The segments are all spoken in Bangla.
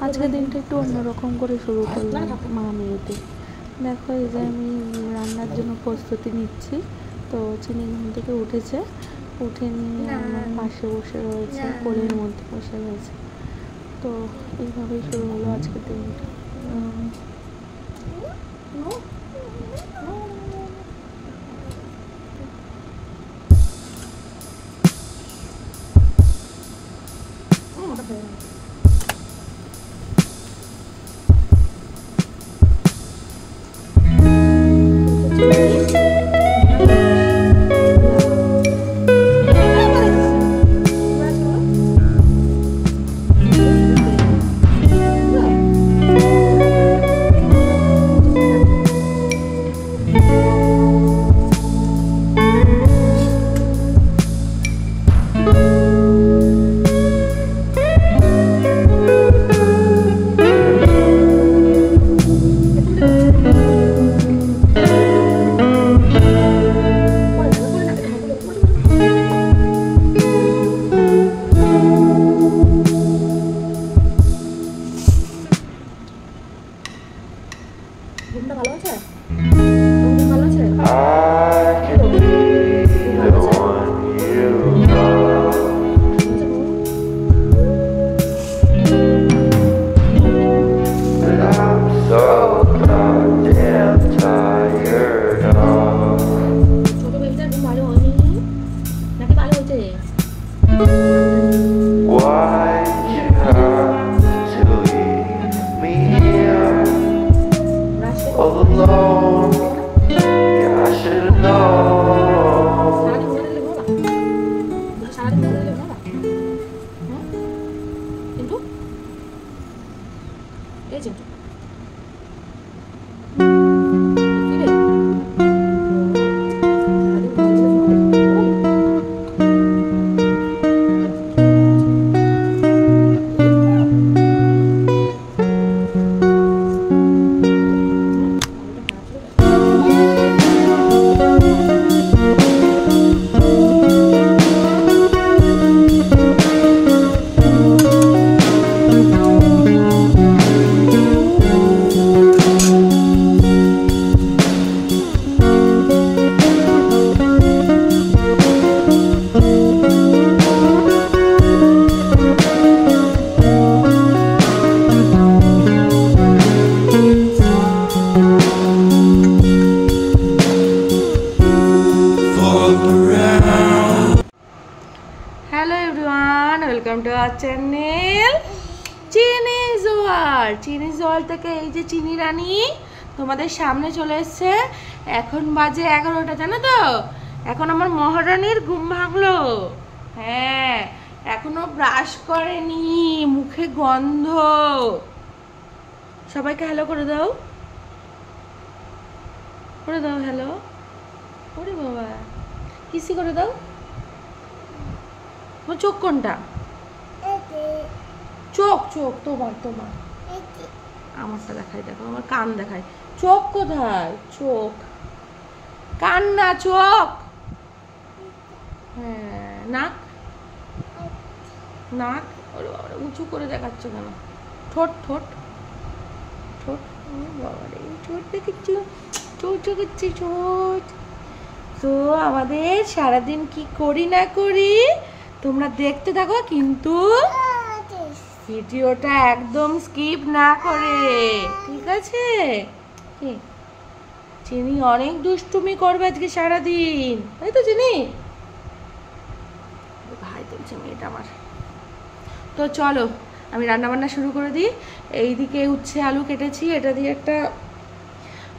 আজকের দিনটা একটু অন্যরকম করে শুরু করলাম মা মেয়েতে। দেখো এই যে আমি রান্নার জন্য প্রস্তুতি নিচ্ছি। তো চিনি ঘুম থেকে উঠেছে, উঠে নিয়ে আমার পাশে বসে রয়েছে, কোলের মধ্যে বসে রয়েছে। তো এইভাবেই শুরু হলো আজকের দিনটা। ঘুমটা ভালো আছে? ভালো আছে? ছোট বেবিটার ঘুম ভালো হয়নি নাকি ভালো হয়েছে? Alone, yeah, I should've known. Welcome to our channel চিনি জোয়ার। চিনি জোয়ার থেকে এই যে চিনি রানী তোমাদের সামনে চলে এসছে। এখন বাজে 11টা, জানো তো? এখন আমার মহারানীর ঘুম ভাঙলো। হ্যাঁ, এখনো ব্রাশ করেনি, মুখে গন্ধ। সবাইকে হ্যালো করে দাও, করে দাও হ্যালো। ওরে বাবা, কিসি করে দাও। তোমার চোখ কোনটা? চোখ চোখ তোমার তোমার আমারটা দেখাই, দেখো আমার কান দেখাই। চোখ কোথায়? চোখ, কান না, চোখ। হ্যাঁ, নাক, নাক। ওরে বাবা, উঁচু করে দেখাচ্ছ কেন? ঠোঁট ঠোঁট ঠোঁট। বাবারে, ঠোঁট দেখেছি, ঠোঁট দেখেছি, ঠোঁট। তো আমাদের সারাদিন কি করি না করি তোমরা দেখতে থাকো, কিন্তু ভিডিওটা একদম স্কিপ না করে, ঠিক আছে? কি চিনি অনেক দুষ্টুমি করবে আজকে সারাদিন, তাই তো চিনি? ভাই তুলছে মেয়েটা আমার। তো চলো আমি রান্না বান্না শুরু করে দিই। এইদিকে উচ্ছে আলু কেটেছি, এটা দিয়ে একটা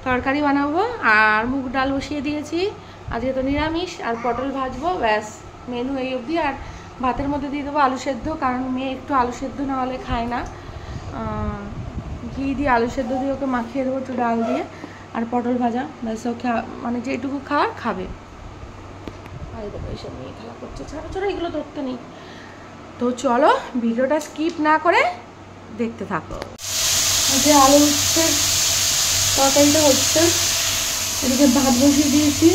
তরকারি বানাবো, আর মুগ ডাল বসিয়ে দিয়েছি। আজকে তো নিরামিষ, আর পটল ভাজবো, ব্যাস মেনু এই অবধি। আর ভাতের মধ্যে দিয়ে দেবো আলু সেদ্ধ, কারণ মেয়ে একটু আলু সেদ্ধ না হলে খায় না। ঘি দিয়ে আলু সেদ্ধ দিয়ে ওকে মাখিয়ে দেবো একটু ডাল দিয়ে, আর পটল ভাজা, ব্যাস ও মানে যেটুকু খাওয়ার খাবে। আর দেখো এইসব মেয়ে খেলা করছে, ছাড়া ছাড়া এগুলো ধরতে নেই। তো চলো ভিডিওটা স্কিপ না করে দেখতে থাকো। যে আলু উচ্ছে তরকারিটা হচ্ছে, এদিকে ভাত বসিয়ে দিয়েছি,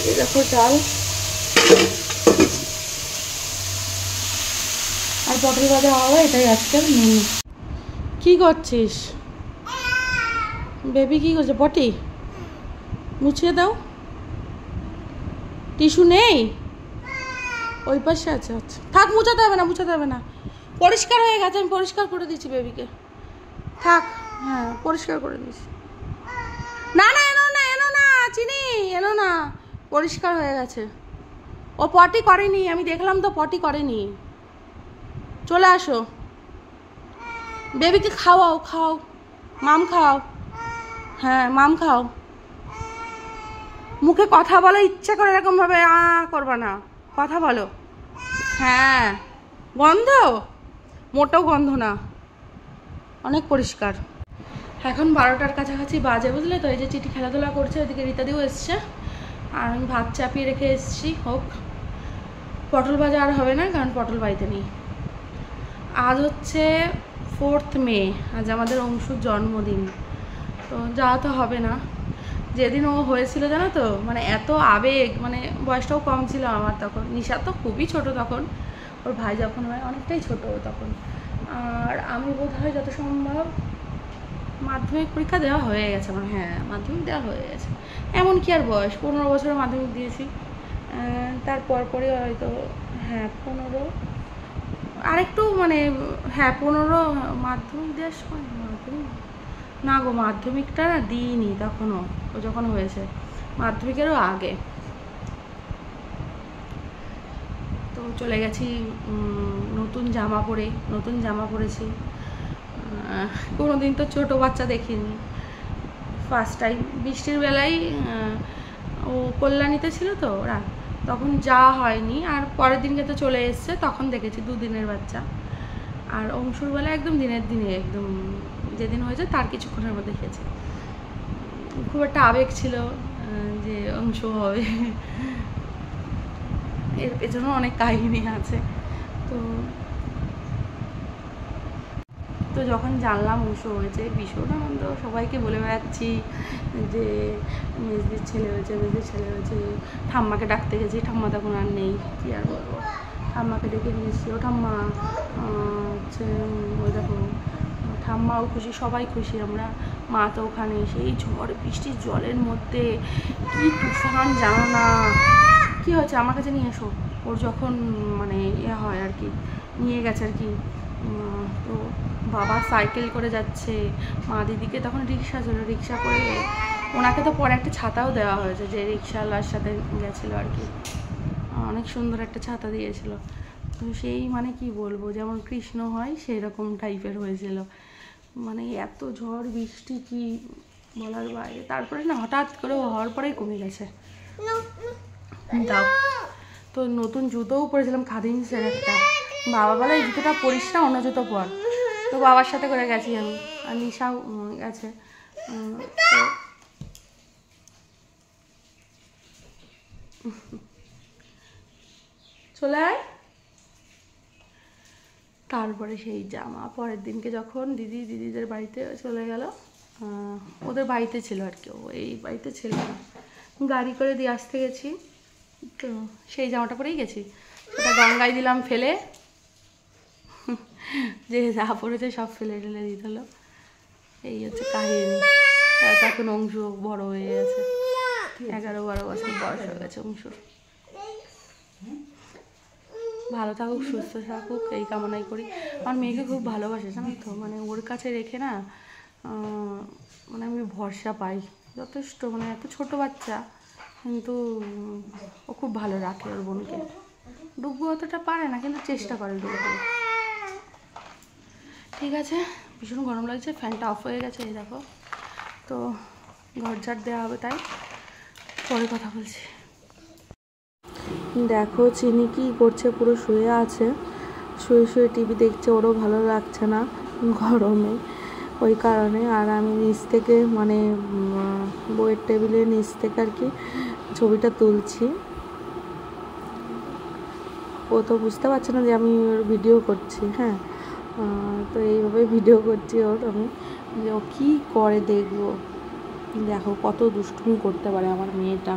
এই দেখো চাল, আর পটল ভাজা হবে, এটাই আজকের মেনু। কি করছিস বেবি? কি করছে? পটি মুছিয়ে দাও। টিস্যু নেই? ওই পাশে আছে। আচ্ছা থাক, মুছাতে হবে না, মুছাতে হবে না, পরিষ্কার হয়ে গেছে। আমি পরিষ্কার করে দিচ্ছি বেবিকে, থাক। হ্যাঁ পরিষ্কার করে দিচ্ছি। না না এনো না, এনো না চিনি, এনো না, পরিষ্কার হয়ে গেছে। ও পটি করেনি, আমি দেখলাম তো পটি করেনি। চলে আসো, বেবিকে খাওয়াও, খাও, মাম খাও। হ্যাঁ মাম খাও। মুখে কথা বলো, ইচ্ছা করে এরকম ভাবে করবা না, কথা বলো। হ্যাঁ গন্ধ? মোটেও গন্ধ না, অনেক পরিষ্কার। এখন 12টার কাছাকাছি বাজে, বুঝলে তো। এই যে চিঠি খেলাধুলা করছে, ওইদিকে রীতাদিও এসছে, আর আমি ভাত চাপিয়ে রেখে এসেছি। হোক, পটল ভাজা আর হবে না, কারণ পটল বাড়িতে নেই। আজ হচ্ছে 4th মে, আজ আমাদের অংশুর জন্মদিন। তো যাওয়া তো হবে না। যেদিন ও হয়েছিল জানো তো, মানে এত আবেগ, মানে বয়সটাও কম ছিল আমার তখন। নিশা তো খুবই ছোট তখন, ওর ভাই যখন হয় অনেকটাই ছোট তখন। আর আমি বোধহয় যত সম্ভব মাধ্যমিক পরীক্ষা দেওয়া হয়ে গেছে আমার। হ্যাঁ মাধ্যমিক দেওয়া হয়ে গেছে। এমন কি আর বয়স, 15 বছরে মাধ্যমিক দিয়েছি। তারপর পরে হয়তো, হ্যাঁ 15, আরেকটু মানে, হ্যাঁ 15 মাধ্যমিক দেওয়ার সময়। মাধ্যমিক না গো, মাধ্যমিকটা না দিইনি তখনও, ও যখন হয়েছে, মাধ্যমিকেরও আগে। তো চলে গেছি নতুন জামা পরে, নতুন জামা পরেছি। কোনোদিন তো ছোট বাচ্চা দেখিনি, ফার্স্ট টাইম। বৃষ্টির বেলায় ও কল্যাণীতে ছিল তো ওরা, তখন যাওয়া হয়নি। আর পরের দিনকে তো চলে এসছে, তখন দেখেছি 2 দিনের বাচ্চা। আর অংশুর বেলা একদম দিনের দিনে, একদম যেদিন হয়েছে তার কিছুক্ষণের মধ্যে দেখেছি। খুব একটা আবেগ ছিল যে অংশ হবে, এর পেছনে অনেক কাহিনী আছে। তো যখন জানলাম অংশ হয়েছে, ভীষণ আনন্দ। সবাইকে বলে বেড়াচ্ছি যে মেজদির ছেলে হয়েছে, মেজদির ছেলে হয়েছে। ঠাম্মাকে ডাকতে গেছি, ঠাম্মা তখন আর নেই, কী আর বলবো। ঠাম্মাকে ডেকে নিয়েছি, ও ঠাম্মা হচ্ছে, ওই দেখো ঠাম্মাও খুশি, সবাই খুশি আমরা। মা তো ওখানে, সেই ঝড় বৃষ্টির জলের মধ্যে, কি তুফান জানো না। কী হয়েছে? আমার কাছে নিয়ে এসো। ওর যখন মানে ইয়ে হয় আর কি, নিয়ে গেছে আর কি। তো বাবা সাইকেল করে যাচ্ছে, মা দিদিকে তখন রিক্সা ছিল, রিক্সা করে। ওনাকে তো পরে একটা ছাতাও দেওয়া হয়েছে, যে রিক্সাওয়ালার সাথে গেছিলো আর কি, অনেক সুন্দর একটা ছাতা দিয়েছিল। তো সেই মানে কি বলবো, যেমন কৃষ্ণ হয় সেই রকম টাইপের হয়েছিল। মানে এত ঝড় বৃষ্টি, কি বলার বাইরে। তারপরে না হঠাৎ করে হওয়ার পরেই কমে গেছে। দাও। তো নতুন জুতোও পরেছিলাম, খাদিমসের একটা। বাবা বলে এই জুতোটা পরিস না, অন্য জুতো পর। তো বাবার সাথে করে গেছি আমি, আর নিশাও গেছে। চলে আয়। তারপরে সেই জামা পরের দিনকে যখন দিদিদের বাড়িতে চলে গেল, ওদের বাড়িতে ছিল আর কি, ও এই বাড়িতে ছিল না, গাড়ি করে দিয়ে আসতে গেছি। তো সেই জামাটা পরেই গেছি, সেটা গঙ্গায় দিলাম ফেলে, যে যা পড়েছে সব ফেলে টেলে দিতে হলো। এই হচ্ছে কাহিনী। তখন অংশ বড় হয়ে গেছে, 11-12 বছর বয়স হয়ে গেছে অংশুর। ভালো থাকুক, সুস্থ থাকুক, এই কামনাই করি। আমার মেয়েকে খুব ভালোবাসে জানো তো, মানে ওর কাছে রেখে না, মানে আমি ভরসা পাই যথেষ্ট। মানে এত ছোট বাচ্চা, কিন্তু ও খুব ভালো রাখে ওর বোনকে। ডুববো অতটা পারে না, কিন্তু চেষ্টা করে ডুববো। ঠিক আছে, ভীষণ গরম লাগছে, ফ্যানটা অফ হয়ে গেছে এই দেখো। তো ঘর ঝাড় দেওয়া হবে, তাই পরে কথা বলছি। দেখো চিনি কি করছে, পুরো শুয়ে আছে, শুয়ে টিভি দেখছে। ওরও ভালো লাগছে না গরমে, ওই কারণে। আর আমি নিচ থেকে, মানে বইয়ের টেবিলের নিচ থেকে আর কি ছবিটা তুলছি। ও তো বুঝতে পারছে না যে আমি ওর ভিডিও করছি। হ্যাঁ, তো এইভাবে ভিডিও করছি ওর আমি, যে ও কী করে দেখবো। দেখো কত দুষ্টুমি করতে পারে আমার মেয়েটা।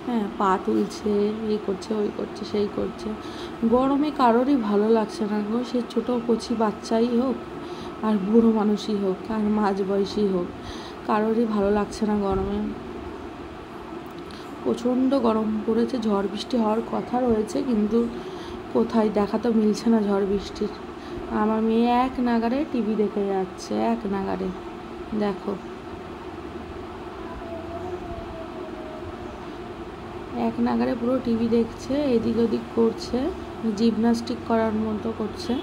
হ্যাঁ, পা তুলছে, এই করছে, ওই করছে, সেই করছে। গরমে কারোরই ভালো লাগছে না গো, সে ছোটো কচি বাচ্চাই হোক, আর বুড়ো মানুষই হোক আর মাঝ বয়সী হোক, কারোরই ভালো লাগছে না গরমে। প্রচণ্ড গরম পড়েছে, ঝড় বৃষ্টি হওয়ার কথা রয়েছে, কিন্তু কোথায় দেখা তো মিলছে না ঝড় বৃষ্টির। আমার মেয়ে এক নাগাড়ে টিভি দেখে যাচ্ছে, এক নাগাড়ে। দেখো এক নাগাড়ে পুরো টিভি দেখছে, এদিক ওদিক করছে, জিমনাস্টিক করার মতো করছে।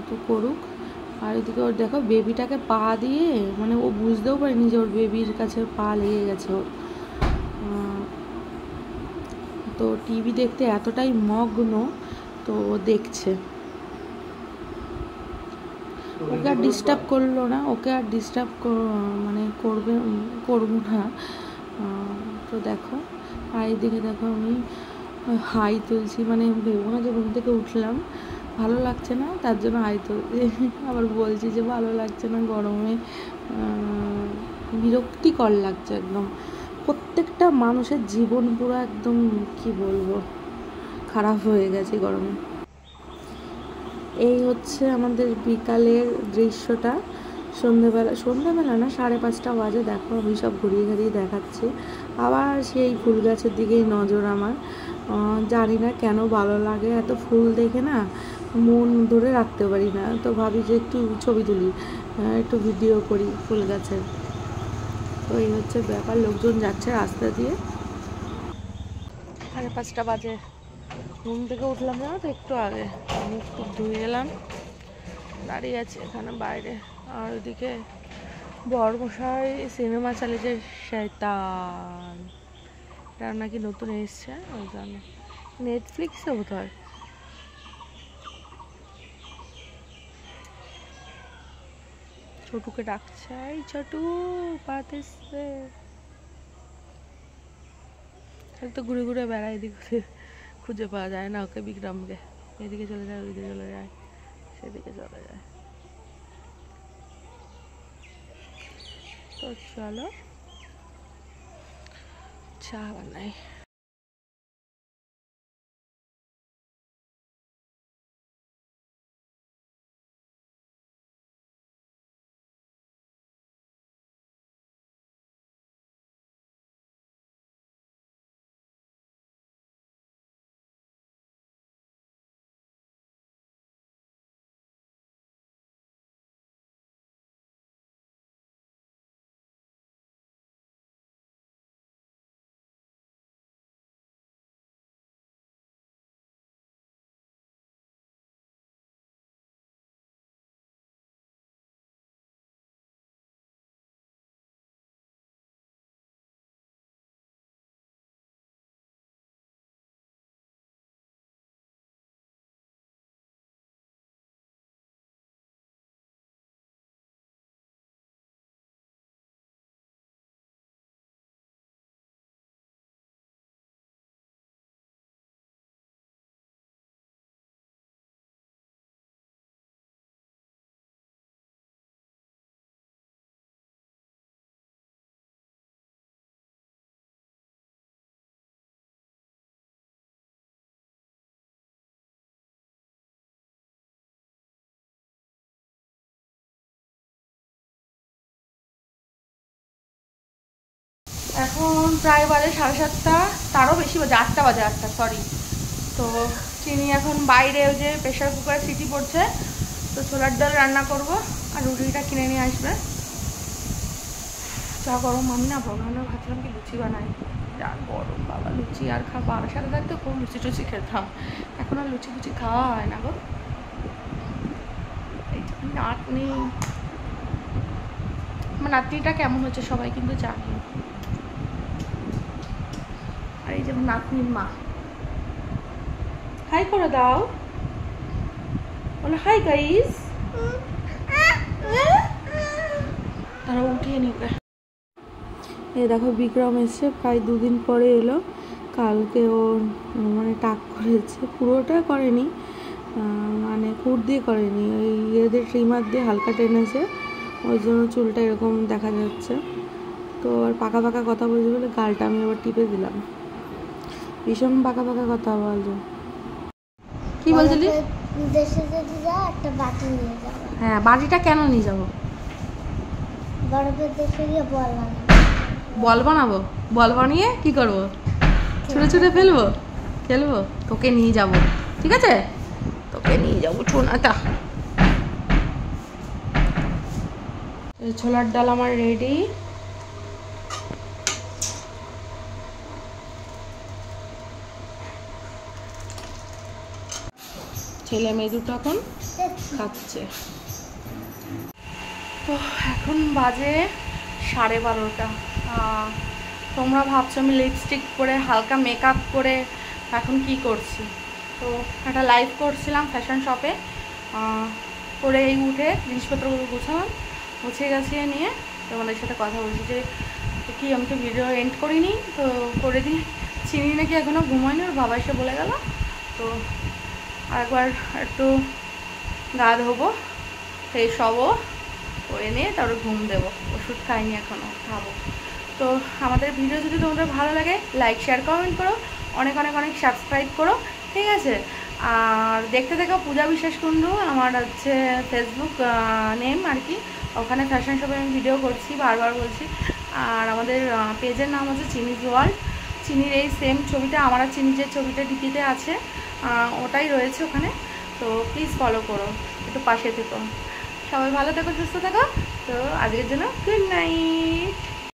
তো করুক। আর এদিকে ওর দেখো বেবিটাকে পা দিয়ে, মানে ও বুঝতেও পারেনি যে ওর বেবির কাছে পা লেগে গেছে ওর। তো টিভি দেখতে এতটাই মগ্ন, তো ও দেখছে। ওকে আর ডিস্টার্ব করলো না, ওকে আর ডিস্টার্ব মানে করবো না। তো দেখো, আর এইদিকে দেখো আমি হাই তুলছি, মানে ভেবো না যে ঘুম থেকে উঠলাম ভালো লাগছে না তার জন্য হাই তুলছি। আবার বলছি যে ভালো লাগছে না, গরমে বিরক্তিকর লাগছে একদম। প্রত্যেকটা মানুষের জীবন পুরো একদম কি বলবো খারাপ হয়ে গেছে গরমে। এই হচ্ছে আমাদের বিকালের দৃশ্যটা। সন্ধ্যেবেলা না, 5:30 বাজে। দেখো আমি সব ঘুরিয়ে ঘুরিয়ে দেখাচ্ছি। আবার সেই ফুল গাছের দিকেই নজর আমার। জানি না কেন ভালো লাগে, এত ফুল দেখে না মন ধরে রাখতে পারি না। তো ভাবি যে একটু ছবি তুলি, একটু ভিডিও করি ফুল গাছের। তো এই হচ্ছে ব্যাপার, লোকজন যাচ্ছে রাস্তা দিয়ে। 5:30 বাজে, ঘুম থেকে উঠলাম না তো একটু আগে, মুখ টুক ধুয়ে এলাম, দাঁড়িয়ে আছি এখানে বাইরে। আর ওইদিকে বড়মশাই সিনেমা চালিয়েছে শয়তান, এটা নাকি নতুন এসছে, ওই জন্য নেটফ্লিক্সে বোধ হয়। ছোটুকে ডাকছে, এই ছোটু পাতেছে। তো ঘুরে ঘুরে বেড়ায়, এদিক খুঁজে পাওয়া যায় না ওকে, বিক্রমকে। এদিকে চলে যায়, ওইদিকে চলে যায়, সেদিকে চলে যায়। তো চলো চা বানাই। এখন প্রায় বাজে 7:30, তারও বেশি বাজে, 8টা বাজে, 8টা সরি। তো চিনি এখন বাইরে, ওই যে প্রেশার কুকারে সিটি পড়ছে, তো ছোলার ডাল রান্না করব, আর রুটিটা কিনে নিয়ে আসবে। চা গরম, আমি না ভগবান ভাবছিলাম কি লুচি বানাই, যা গরম বাবা, লুচি আর বাবার সাথে থাকতে খুব লুচি টুচি খেতাম, এখন আর লুচি ফুচি খাওয়া হয় না গো। এই নাতনি, আমার নাতনিটা কেমন হচ্ছে সবাই কিন্তু জানি। আর এই যে নাতনির মা, হাই করে দাও, বলো হাই গাইস। তারা উঠিয়ে নিবে। এই দেখো বিক্রম এসে প্রায় 2 দিন পরে এলো। কালকে ও মানে টাক করেছে, পুরোটা করেনি, মানে কুট দিয়ে করেনি, ওই এদের ট্রিমার দিয়ে হালকা টেনেছে, ওই জন্য চুলটা এরকম দেখা যাচ্ছে। তো আর পাকা পাকা কথা বলছে বলে গালটা আমি আবার টিপে দিলাম। ভীষণ পাকা পাকা কথা বলছো। কি বলছিলি? দেশে যদি যাও একটা বাটি নিয়ে যাবো। হ্যাঁ, বাড়িটা কেন নিয়ে যাবো? বরফের দেশে গিয়ে বল বানাবো। বল বানাবো? বল বানিয়ে কি করবো? ছুঁড়ে ছুঁড়ে ফেলবো? খেলবো? তোকে নিয়ে যাব, ঠিক আছে? তোকে নিয়ে যাবো ছোনাটা। এই ছোলার ডাল আমার রেডি। ছেলে মেয়ে দুটো এখন খাচ্ছে। তো এখন বাজে 12:30। তোমরা ভাবছো আমি লিপস্টিক পরে হালকা মেকআপ করে এখন কি করছি। তো একটা লাইভ করছিলাম ফ্যাশন শপে, করে এই উঠে জিনিসপত্রগুলো গুছালাম, গুছিয়ে গাছিয়ে নিয়ে তোমাদের সাথে কথা বলছি যে কি আমি তো ভিডিও এন্ড করিনি, তো করে দিই। চিনি নাকি এখনও ঘুমায়নি, ওর বাবা এসে বলে গেল। তো আরেকবার একটু গা ধোবো, ফ্রেশ হবো, করে নিয়ে তারপরে ঘুম দেবো। ওষুধ খাইনি এখনও, খাবো। তো আমাদের ভিডিও যদি তোমাদের ভালো লাগে লাইক শেয়ার কমেন্ট করো, অনেক অনেক অনেক সাবস্ক্রাইব করো, ঠিক আছে? আর দেখতে দেখো পূজা বিশ্বাস কুণ্ডু আমার হচ্ছে ফেসবুক নেম আর কি, ওখানে ফ্যাশন শপে আমি ভিডিও করছি, বারবার বলছি। আর আমাদের পেজের নাম হচ্ছে চিনিজ ওয়ার্ল্ড। চিনির এই সেম ছবিটা আমার আর চিনির যে ছবিটা ডিপিতে আছে ওটাই রয়েছে ওখানে। তো প্লিজ ফলো করো, একটু পাশে থেকো। সবাই ভালো থেকো, সুস্থ থেকো। তো আজকের জন্য গুড নাইট।